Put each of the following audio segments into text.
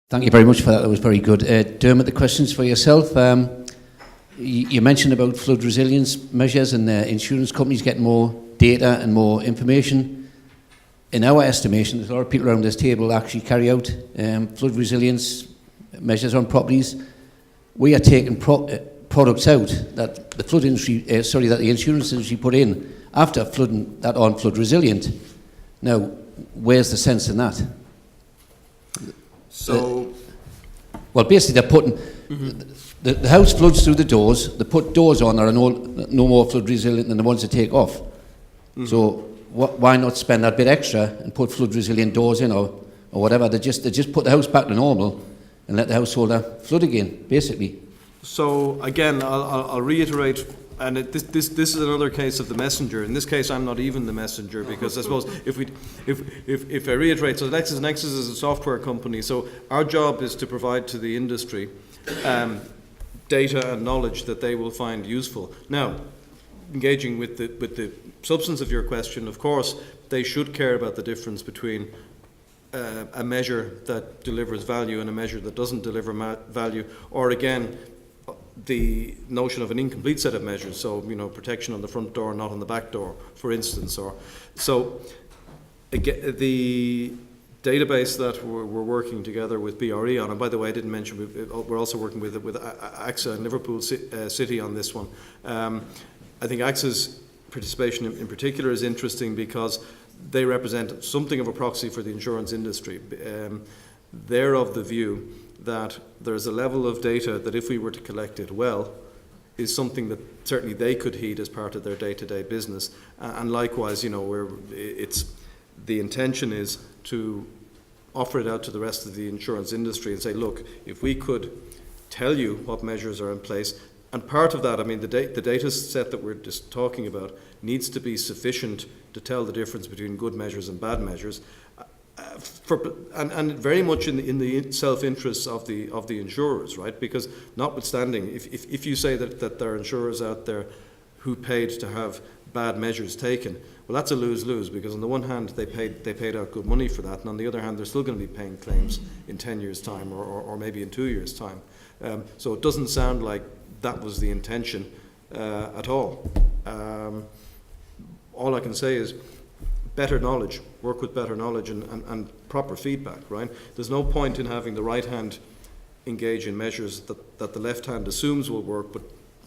Thank you very much for that. That was very good. Dermot, the question's for yourself. You mentioned about flood resilience measures and insurance companies getting more data and more information. In our estimation, there's a lot of people around this table actually carry out flood resilience measures on properties. We are taking products out that the flood industry, that the insurance industry put in after flooding that aren't flood resilient. Now, where's the sense in that? So, well, basically they're putting the house floods through the doors. They put doors on that are no more flood resilient than the ones they take off. So why not spend that bit extra and put flood resilient doors in or whatever? They just put the house back to normal and let the householder flood again, basically. So again, I'll reiterate. And this is another case of the messenger. In this case, I'm not even the messenger, because I suppose if I reiterate, so LexisNexis is a software company. So our job is to provide to the industry data and knowledge that they will find useful. Now, engaging with the substance of your question, of course, they should care about the difference between a measure that delivers value and a measure that doesn't deliver value, or again, the notion of an incomplete set of measures, so protection on the front door, not on the back door, for instance. Or so again, the database that we're working together with BRE on, and by the way, I didn't mention we're also working with AXA and Liverpool City on this one. I think AXA's participation in particular is interesting because they represent something of a proxy for the insurance industry. They're of the view that there's a level of data that if we were to collect it well, is something that certainly they could heed as part of their day-to-day business. And likewise, the intention is to offer it out to the rest of the insurance industry and say, look, if we could tell you what measures are in place, and part of that, I mean, the data set that we're just talking about needs to be sufficient to tell the difference between good measures and bad measures. And very much in the self-interests of the insurers, right? Because notwithstanding, if you say that there are insurers out there who paid to have bad measures taken, well, that's a lose-lose, because on the one hand they paid out good money for that, and on the other hand they're still going to be paying claims in 10 years' time or maybe in 2 years' time. So it doesn't sound like that was the intention at all. All I can say is, better knowledge, work with better knowledge and proper feedback, right? There's no point in having the right hand engage in measures that the left hand assumes will work,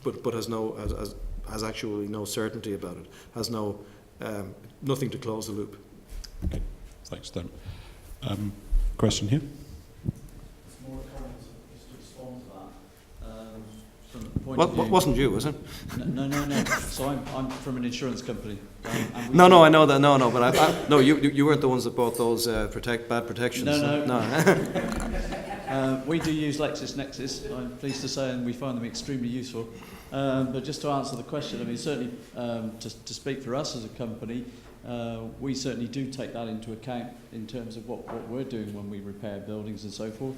but has actually no certainty about it, has nothing to close the loop. Okay, thanks, Dan. Question here? More comments just to respond to that. From the point What wasn't you, was it? No. So I'm from an insurance company. No, I know that. No, but no, you weren't the ones that bought those bad protections. No. We do use LexisNexis, I'm pleased to say, and we find them extremely useful. But just to answer the question, I mean, certainly to speak for us as a company, we certainly do take that into account in terms of what we're doing when we repair buildings and so forth.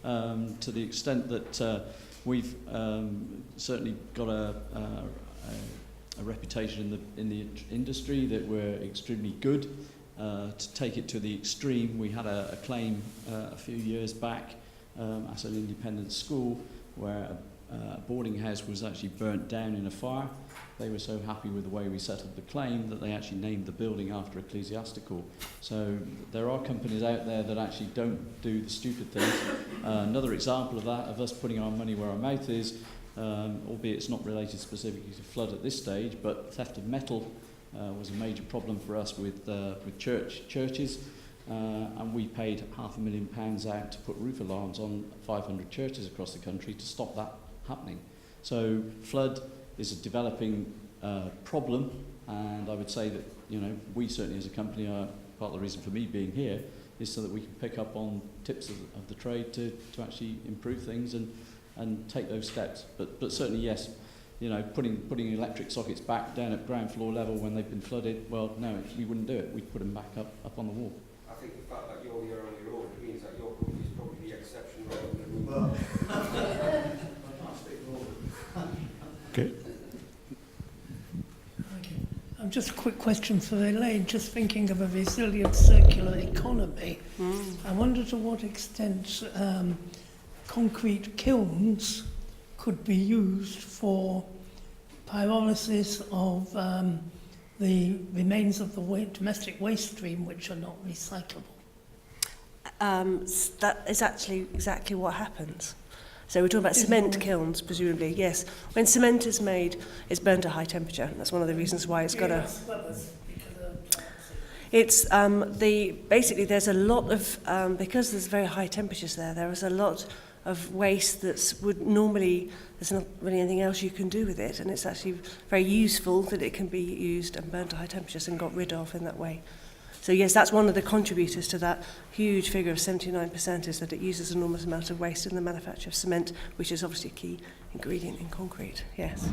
To the extent that we've certainly got a reputation in the industry that we're extremely good. To take it to the extreme, we had a claim a few years back at an independent school where a boarding house was actually burnt down in a fire. They were so happy with the way we settled the claim that they actually named the building after ecclesiastical. So there are companies out there that actually don't do the stupid things. Another example of that, of us putting our money where our mouth is, albeit it's not related specifically to flood at this stage, but theft of metal was a major problem for us with churches. And we paid £500,000 out to put roof alarms on 500 churches across the country to stop that happening. So flood is a developing problem, and I would say that we certainly as a company are part of the reason for me being here is so that we can pick up on tips of the trade to actually improve things and take those steps. But certainly yes, putting electric sockets back down at ground floor level when they've been flooded, well, no, we wouldn't do it. We'd put them back up on the wall. I think the fact that you're here on your own means that your company is probably the exception rather than the rule. Okay. Thank you. Just a quick question for Elaine. Just thinking of a resilient circular economy, I wonder to what extent concrete kilns could be used for pyrolysis of the remains of the domestic waste stream which are not recyclable. That is actually exactly what happens. So we're talking about cement kilns, presumably, yes. When cement is made, it's burnt at high temperature. That's one of the reasons why it's got a... It's basically there's a lot of, because there's very high temperatures there is a lot of waste that's would normally, there's not really anything else you can do with it, and it's actually very useful that it can be used and burnt at high temperatures and got rid of in that way. So yes, that's one of the contributors to that huge figure of 79%, is that it uses an enormous amount of waste in the manufacture of cement, which is obviously a key ingredient in concrete, yes.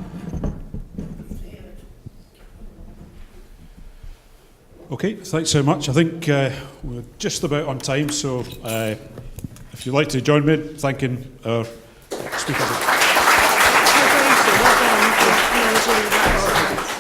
Okay, thanks so much. I think we're just about on time, so if you'd like to join me in thanking our speakers. Well done.